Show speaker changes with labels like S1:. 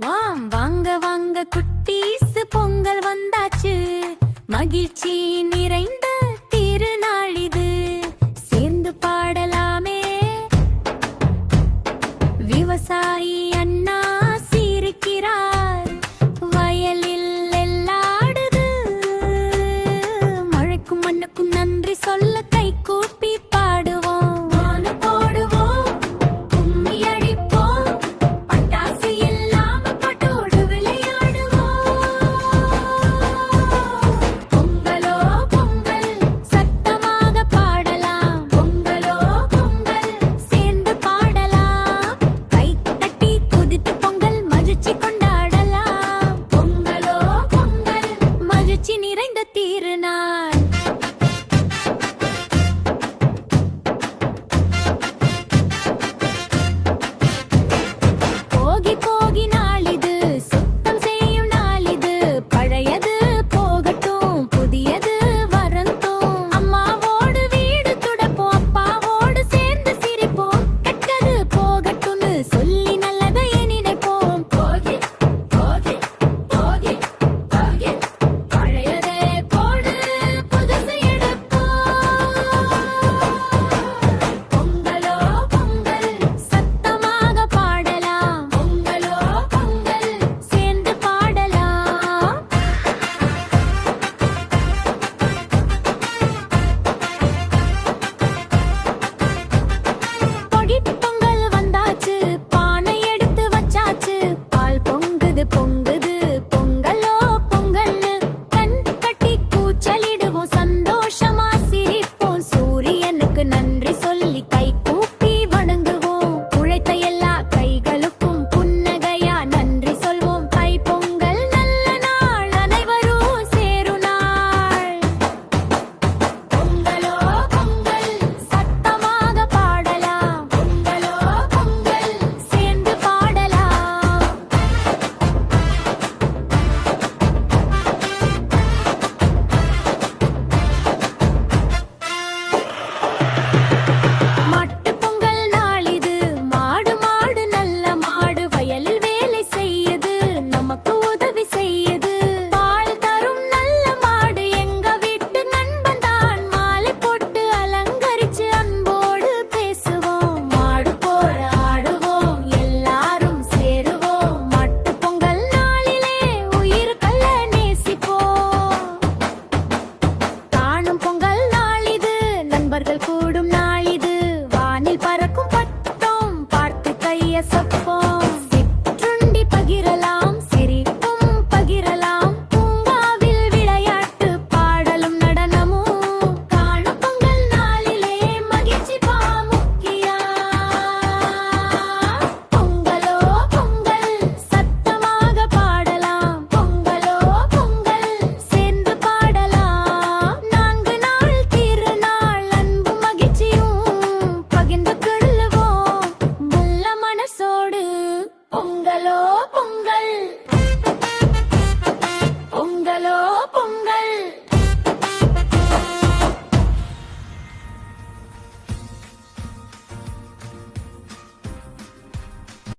S1: வாங்க வாங்க குட்டீஸ், பொங்கல் வந்தாச்சு. மகிழ்ச்சி நிறைந்த திருநாள் இது. சேர்ந்து பாடலாமே. விவசாயி அண்ணா சிரிக்கிறார், வயலில் எல்லாடுது. மழைக்கும் மண்ணுக்கும் நன்றி சொல்ல கை கூப்பி பாடுவோம். வானம் போடுவோம், கும்மி அடிப்போம், பட்டாசு இல்லாம பாட்டோடு விளையாடுவோம். பொங்கலோ பொங்கல், சத்தமாக பாடலாம். பொங்கலோ பொங்கல், சேர்ந்து பாடலாம். கை தட்டி குதித்து பொங்கல் மகிழ்ச்சி கொண்டாடலாம். பொங்கலோ பொங்கல், மகிழ்ச்சி நிறைந்த திருநாள். போகி